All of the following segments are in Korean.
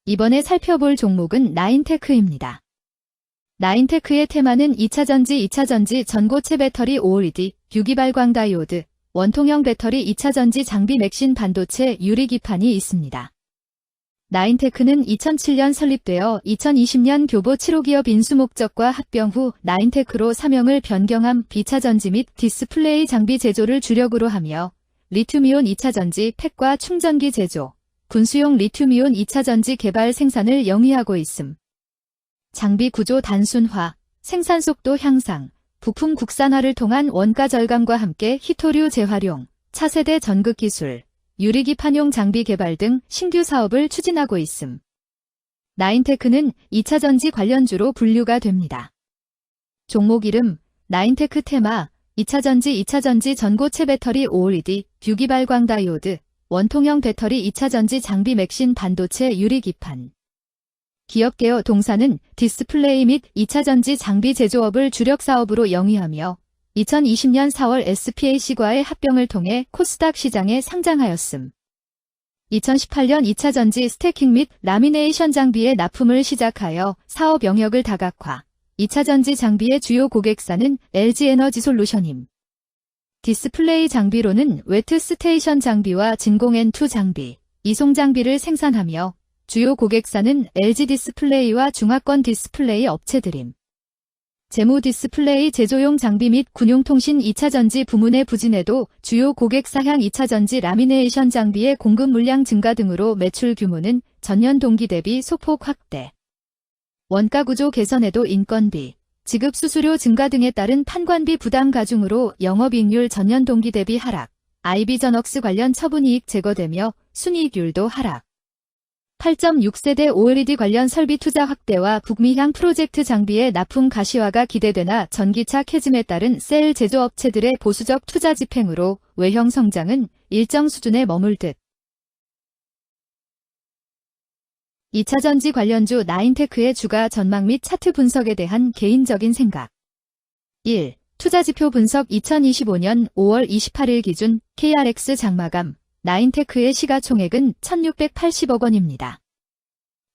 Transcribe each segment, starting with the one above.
이번에 살펴볼 종목은 나인테크입니다. 나인테크의 테마는 2차전지 전고체 배터리 OLED, 유기발광 다이오드, 원통형 배터리 2차전지 장비 맥신 반도체 유리기판이 있습니다. 나인테크는 2007년 설립되어 2020년 교보 7호 기업 인수 목적과 합병 후 나인테크로 사명을 변경함 비차전지 및 디스플레이 장비 제조를 주력으로 하며 리튬이온 2차전지 팩과 충전기 제조, 군수용 리튬이온 2차전지 개발 생산을 영위하고 있음. 장비 구조 단순화, 생산 속도 향상, 부품 국산화를 통한 원가 절감과 함께 희토류 재활용, 차세대 전극 기술, 유리기판용 장비 개발 등 신규 사업을 추진하고 있음. 나인테크는 2차전지 관련주로 분류가 됩니다. 종목 이름, 나인테크 테마, 2차전지 전고체 배터리 OLED, 유기발광 다이오드, 원통형 배터리 2차전지 장비 맥신 반도체 유리기판. 기업 개요 동사는 디스플레이 및 2차전지 장비 제조업을 주력 사업으로 영위하며 2020년 4월 SPAC과의 합병을 통해 코스닥 시장에 상장하였음. 2018년 2차전지 스태킹 및 라미네이션 장비의 납품을 시작하여 사업 영역을 다각화. 2차전지 장비의 주요 고객사는 LG에너지솔루션임. 디스플레이 장비로는 웨트 스테이션 장비와 진공&2 장비, 이송 장비를 생산하며 주요 고객사는 LG 디스플레이와 중화권 디스플레이 업체들임. 재무 디스플레이 제조용 장비 및 군용통신 2차전지 부문의 부진에도 주요 고객사향 2차전지 라미네이션 장비의 공급 물량 증가 등으로 매출 규모는 전년 동기 대비 소폭 확대. 원가 구조 개선에도 인건비, 지급 수수료 증가 등에 따른 판관비 부담 가중으로 영업이익률 전년 동기 대비 하락, IB전웍스 관련 처분이익 제거되며 순이익률도 하락. 8.6세대 OLED 관련 설비 투자 확대와 북미향 프로젝트 장비의 납품 가시화가 기대되나 전기차 캐즘에 따른 셀 제조업체들의 보수적 투자 집행으로 외형 성장은 일정 수준에 머물 듯. 2차전지 관련주 나인테크의 주가 전망 및 차트 분석에 대한 개인적인 생각. 1. 투자지표 분석 2025년 5월 28일 기준 KRX 장마감 나인테크의 시가총액은 1,680억 원입니다.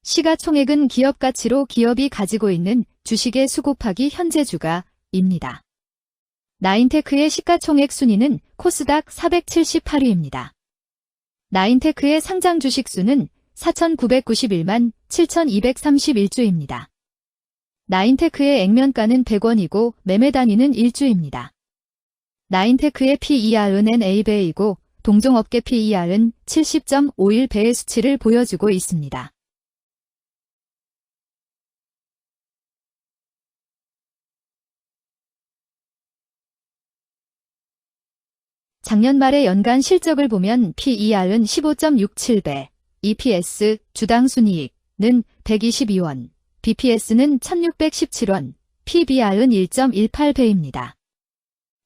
시가총액은 기업가치로 기업이 가지고 있는 주식의 수 곱하기 현재 주가입니다. 나인테크의 시가총액 순위는 코스닥 478위입니다. 나인테크의 상장 주식 수는 4,991만 7,231주입니다. 나인테크의 액면가는 100원이고 매매 단위는 1주입니다. 나인테크의 PER은 NA배이고 동종업계 PER은 70.51배의 수치를 보여주고 있습니다. 작년 말의 연간 실적을 보면 PER은 15.67배, EPS, 주당 순이익은 122원, BPS는 1,617원, PBR은 1.18배입니다.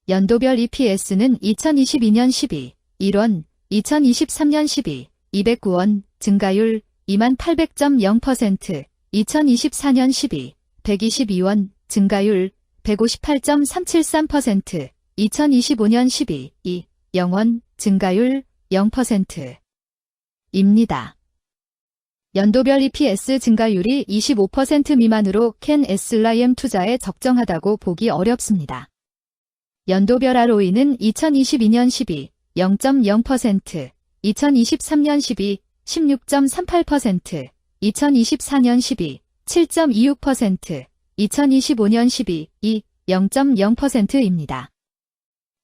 연도별 EPS는 2022년 12, 1원, 2023년 12, 209원, 증가율 2800.0%, 2024년 12, 122원, 증가율 158.373%, 2025년 12, 0원, 증가율 0%입니다. 연도별 EPS 증가율이 25% 미만으로 캔 SLIM 투자에 적정하다고 보기 어렵습니다. 연도별 ROE는 2022년 12, 0.0%, 2023년 12, 16.38%, 2024년 12, 7.26%, 2025년 12, 0.0%입니다.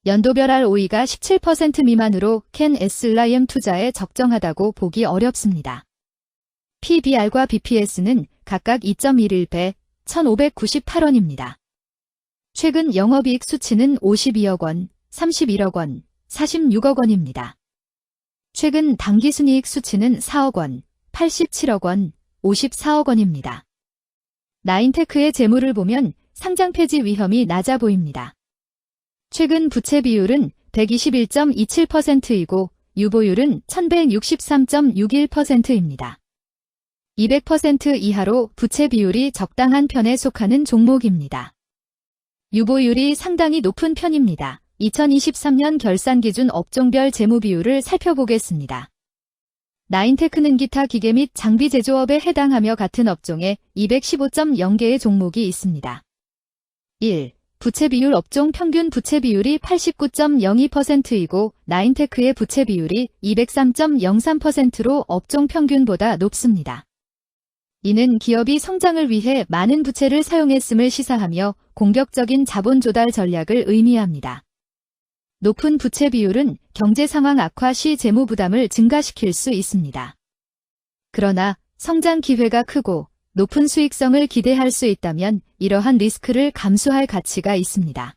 연도별 ROE가 17% 미만으로 캔 SLIM 투자에 적정하다고 보기 어렵습니다. PBR과 BPS는 각각 2.11배, 1,598원입니다. 최근 영업이익 수치는 52억 원, 31억 원, 46억 원입니다. 최근 당기순이익 수치는 4억 원, 87억 원, 54억 원입니다. 나인테크의 재물을 보면 상장 폐지 위험이 낮아 보입니다. 최근 부채 비율은 121.27%이고 유보율은 1,163.61%입니다. 200% 이하로 부채 비율이 적당한 편에 속하는 종목입니다. 유보율이 상당히 높은 편입니다. 2023년 결산 기준 업종별 재무 비율을 살펴보겠습니다. 나인테크는 기타 기계 및 장비 제조업에 해당하며 같은 업종에 215.0개의 종목이 있습니다. 1. 부채 비율 업종 평균 부채 비율이 89.02%이고 나인테크의 부채 비율이 203.03%로 업종 평균보다 높습니다. 이는 기업이 성장을 위해 많은 부채를 사용했음을 시사하며 공격적인 자본 조달 전략을 의미합니다. 높은 부채 비율은 경제 상황 악화 시 재무 부담을 증가시킬 수 있습니다. 그러나 성장 기회가 크고 높은 수익성을 기대할 수 있다면 이러한 리스크를 감수할 가치가 있습니다.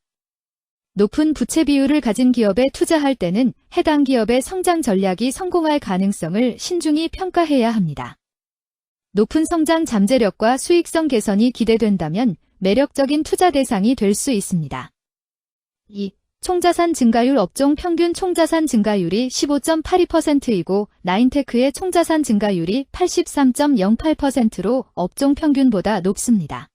높은 부채 비율을 가진 기업에 투자할 때는 해당 기업의 성장 전략이 성공할 가능성을 신중히 평가해야 합니다. 높은 성장 잠재력과 수익성 개선이 기대된다면 매력적인 투자 대상이 될 수 있습니다. 2. 총자산 증가율 업종 평균 총자산 증가율이 15.82%이고 나인테크의 총자산 증가율이 83.08%로 업종 평균보다 높습니다.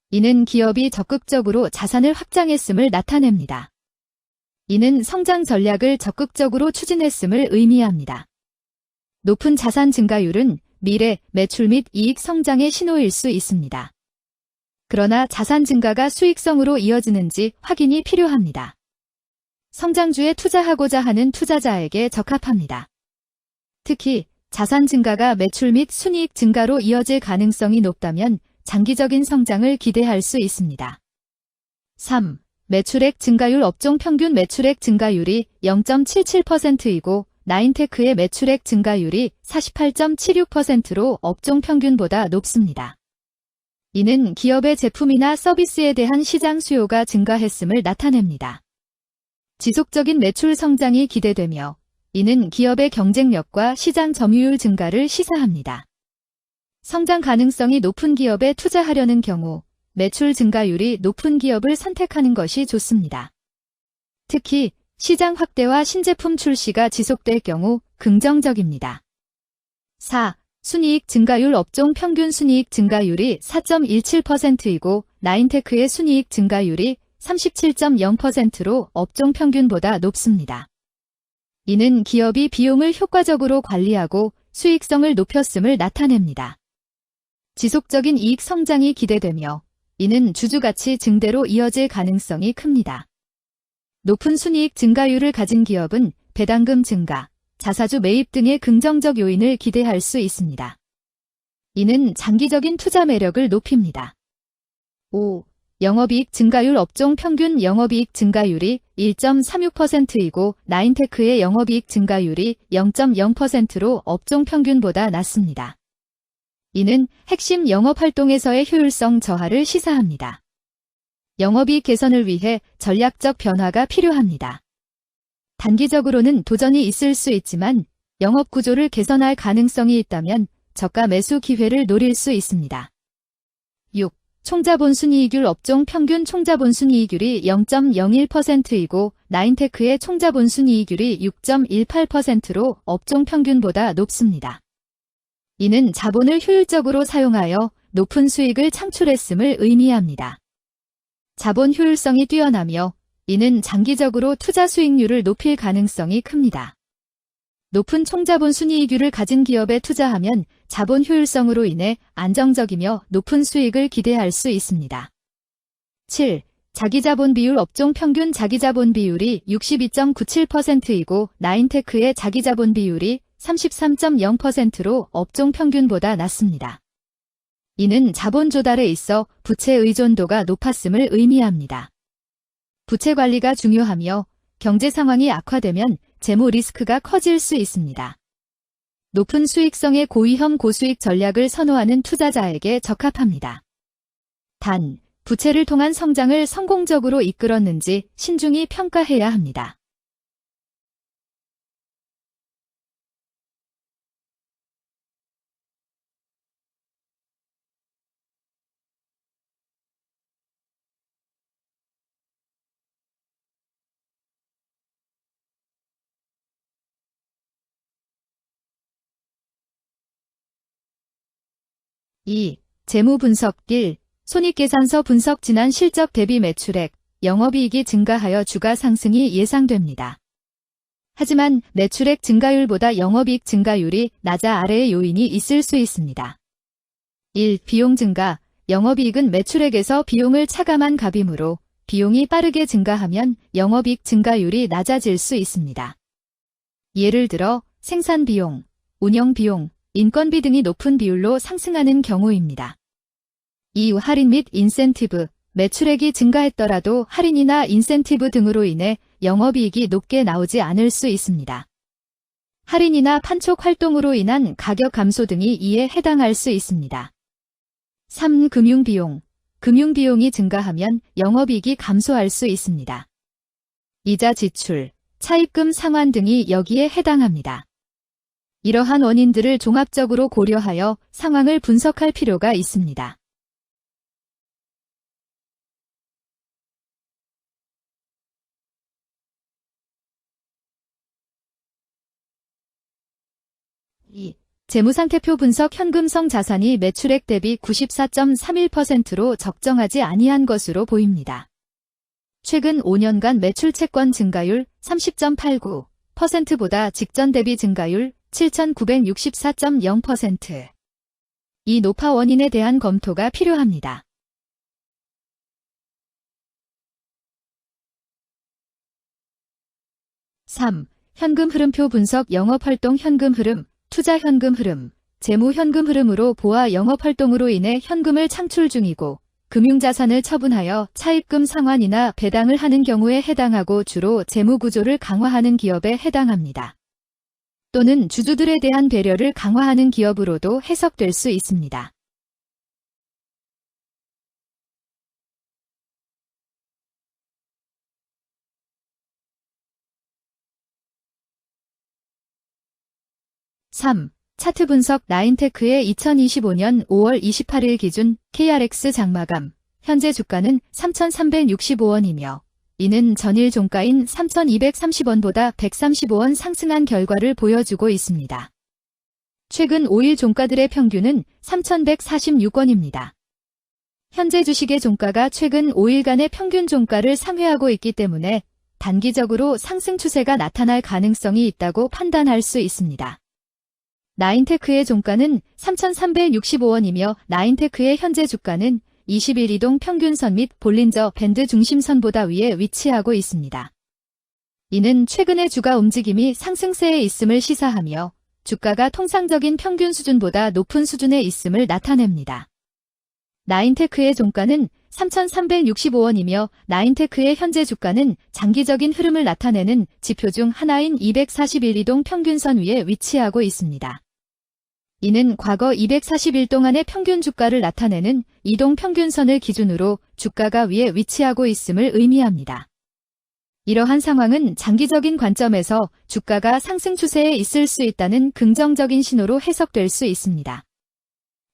이는 기업이 적극적으로 자산을 확장했음을 나타냅니다. 이는 성장 전략을 적극적으로 추진했음을 의미합니다. 높은 자산 증가율은 미래, 매출 및 이익 성장의 신호일 수 있습니다. 그러나 자산 증가가 수익성으로 이어지는지 확인이 필요합니다. 성장주에 투자하고자 하는 투자자에게 적합합니다. 특히 자산 증가가 매출 및 순이익 증가로 이어질 가능성이 높다면 장기적인 성장을 기대할 수 있습니다. 3. 매출액 증가율 업종 평균 매출액 증가율이 0.77%이고 나인테크의 매출액 증가율이 48.76%로 업종 평균보다 높습니다. 이는 기업의 제품이나 서비스에 대한 시장 수요가 증가했음을 나타냅니다. 지속적인 매출 성장이 기대되며 이는 기업의 경쟁력과 시장 점유율 증가를 시사합니다. 성장 가능성이 높은 기업에 투자하려는 경우 매출 증가율이 높은 기업을 선택하는 것이 좋습니다. 특히 시장 확대와 신제품 출시가 지속될 경우 긍정적입니다. 4. 순이익 증가율 업종 평균 순이익 증가율이 4.17%이고 나인테크의 순이익 증가율이 37.0%로 업종 평균보다 높습니다. 이는 기업이 비용을 효과적으로 관리하고 수익성을 높였음을 나타냅니다. 지속적인 이익 성장이 기대되며 이는 주주가치 증대로 이어질 가능성이 큽니다. 높은 순이익 증가율을 가진 기업은 배당금 증가, 자사주 매입 등의 긍정적 요인을 기대할 수 있습니다. 이는 장기적인 투자 매력을 높입니다. 5. 영업이익 증가율 업종 평균 영업이익 증가율이 1.36%이고 나인테크의 영업이익 증가율이 0.0%로 업종 평균보다 낮습니다. 이는 핵심 영업활동에서의 효율성 저하를 시사합니다. 영업이익 개선을 위해 전략적 변화가 필요합니다. 단기적으로는 도전이 있을 수 있지만 영업 구조를 개선할 가능성이 있다면 저가 매수 기회를 노릴 수 있습니다. 6. 총자본 순이익률 업종 평균 총자본 순이익률이 0.01%이고 나인테크의 총자본 순이익률이 6.18%로 업종 평균보다 높습니다. 이는 자본을 효율적으로 사용하여 높은 수익을 창출했음을 의미합니다. 자본 효율성이 뛰어나며 이는 장기적으로 투자 수익률을 높일 가능성이 큽니다. 높은 총자본 순이익률을 가진 기업에 투자하면 자본 효율성으로 인해 안정적이며 높은 수익을 기대할 수 있습니다. 7. 자기자본 비율 업종 평균 자기자본 비율이 62.97%이고 나인테크의 자기자본 비율이 33.0%로 업종 평균보다 낮습니다. 이는 자본 조달에 있어 부채 의존도가 높았음을 의미합니다. 부채 관리가 중요하며 경제 상황이 악화되면 재무 리스크가 커질 수 있습니다. 높은 수익성의 고위험 고수익 전략을 선호하는 투자자에게 적합합니다. 단, 부채를 통한 성장을 성공적으로 이끌었는지 신중히 평가해야 합니다. (2) 재무 분석 1. 손익계산서 분석 지난 실적 대비 매출액, 영업이익이 증가하여 주가 상승이 예상됩니다. 하지만 매출액 증가율보다 영업이익 증가율이 낮아 아래의 요인이 있을 수 있습니다. 1. 비용 증가. 영업이익은 매출액에서 비용을 차감한 값이므로 비용이 빠르게 증가하면 영업이익 증가율이 낮아질 수 있습니다. 예를 들어 생산비용, 운영비용, 인건비 등이 높은 비율로 상승하는 경우입니다. 2. 할인 및 인센티브. 매출액이 증가했더라도 할인이나 인센티브 등으로 인해 영업이익이 높게 나오지 않을 수 있습니다. 할인이나 판촉 활동으로 인한 가격 감소 등이 이에 해당할 수 있습니다. 3. 금융비용. 금융비용이 증가하면 영업이익이 감소할 수 있습니다. 이자 지출, 차입금 상환 등이 여기에 해당합니다. 이러한 원인들을 종합적으로 고려하여 상황을 분석할 필요가 있습니다. 재무상태표 분석. 현금성 자산이 매출액 대비 94.31%로 적정하지 아니한 것으로 보입니다. 최근 5년간 매출 채권 증가율 30.89%보다 직전 대비 증가율 7,964.0%. 이 노파 원인에 대한 검토가 필요합니다. (3) 현금 흐름표 분석. 영업활동 현금 흐름, 투자 현금 흐름, 재무 현금 흐름으로 보아 영업활동으로 인해 현금을 창출 중이고 금융자산을 처분하여 차입금 상환이나 배당을 하는 경우에 해당하고 주로 재무구조를 강화하는 기업에 해당합니다. 또는 주주들에 대한 배려를 강화하는 기업으로도 해석될 수 있습니다. (3) 차트 분석. 나인테크의 2025년 5월 28일 기준 KRX 장마감. 현재 주가는 3,365원이며 이는 전일 종가인 3,230원보다 135원 상승한 결과를 보여주고 있습니다. 최근 5일 종가들의 평균은 3,146원입니다. 현재 주식의 종가가 최근 5일간의 평균 종가를 상회하고 있기 때문에 단기적으로 상승 추세가 나타날 가능성이 있다고 판단할 수 있습니다. 나인테크의 종가는 3,365원이며 나인테크의 현재 주가는 20일 이동 평균선 및 볼린저 밴드 중심선보다 위에 위치하고 있습니다. 이는 최근의 주가 움직임이 상승세에 있음을 시사하며 주가가 통상적인 평균 수준보다 높은 수준에 있음을 나타냅니다. 나인테크의 종가는 3,365원이며 나인테크의 현재 주가는 장기적인 흐름을 나타내는 지표 중 하나인 241 이동 평균선 위에 위치하고 있습니다. 이는 과거 240일 동안의 평균 주가를 나타내는 이동 평균선을 기준으로 주가가 위에 위치하고 있음을 의미합니다. 이러한 상황은 장기적인 관점에서 주가가 상승 추세에 있을 수 있다는 긍정적인 신호로 해석될 수 있습니다.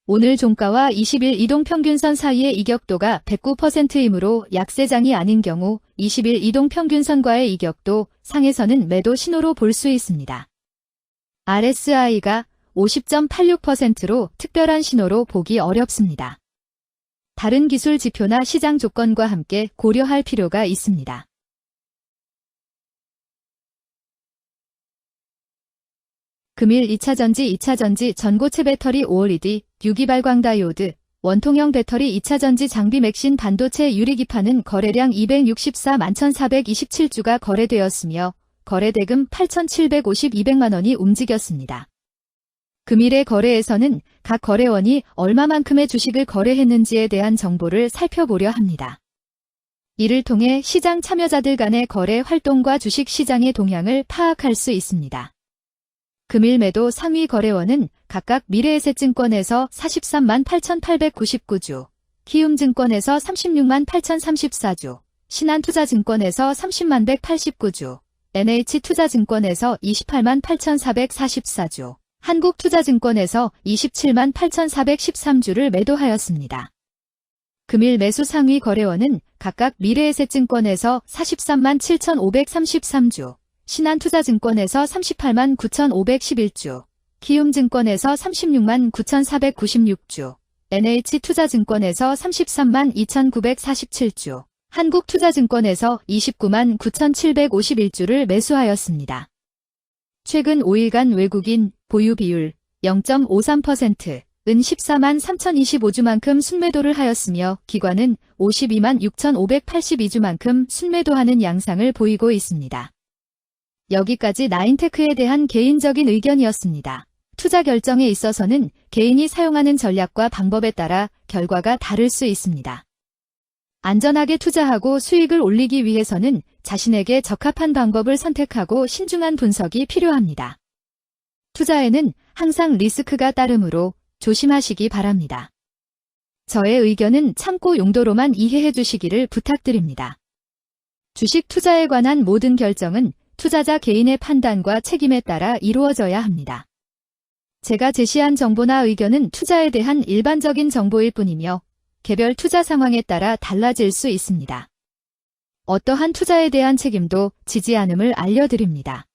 오늘 종가와 20일 이동평균선 사이의 이격도가 109%이므로 약세장이 아닌 경우 20일 이동평균선과의 이격도 상에서는 매도 신호로 볼 수 있습니다. RSI가 50.86%로 특별한 신호로 보기 어렵습니다. 다른 기술 지표나 시장 조건과 함께 고려할 필요가 있습니다. 금일 2차전지 2차전지 전고체 배터리 5월 ED, 유기발광 다이오드, 원통형 배터리 2차전지 장비 맥신 반도체 유리기판은 거래량 264만 1,427주가 거래되었으며 거래대금 8,752백만원이 움직였습니다. 금일의 거래에서는 각 거래원이 얼마만큼의 주식을 거래했는지에 대한 정보를 살펴보려 합니다. 이를 통해 시장 참여자들 간의 거래 활동과 주식 시장의 동향을 파악할 수 있습니다. 금일 매도 상위 거래원은 각각 미래에셋증권에서 43만 8,899주, 키움증권에서 36만 8,034주, 신한투자증권에서 30만 189주, NH투자증권에서 28만 8,444주, 한국투자증권에서 27만 8,413주를 매도하였습니다. 금일 매수 상위 거래원은 각각 미래에셋증권에서 43만 7,533주, 신한투자증권에서 38만 9,511주, 키움증권에서 36만 9,496주, NH투자증권에서 33만 2,947주, 한국투자증권에서 29만 9,751주를 매수하였습니다. 최근 5일간 외국인 보유 비율 0.53%, 은 14만 3025주만큼 순매도를 하였으며 기관은 52만 6582주만큼 순매도하는 양상을 보이고 있습니다. 여기까지 나인테크에 대한 개인적인 의견이었습니다. 투자 결정에 있어서는 개인이 사용하는 전략과 방법에 따라 결과가 다를 수 있습니다. 안전하게 투자하고 수익을 올리기 위해서는 자신에게 적합한 방법을 선택하고 신중한 분석이 필요합니다. 투자에는 항상 리스크가 따르므로 조심하시기 바랍니다. 저의 의견은 참고 용도로만 이해해 주시기를 부탁드립니다. 주식 투자에 관한 모든 결정은 투자자 개인의 판단과 책임에 따라 이루어져야 합니다. 제가 제시한 정보나 의견은 투자에 대한 일반적인 정보일 뿐이며 개별 투자 상황에 따라 달라질 수 있습니다. 어떠한 투자에 대한 책임도 지지 않음을 알려드립니다.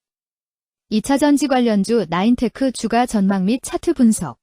2차전지 관련주 나인테크 주가 전망 및 차트 분석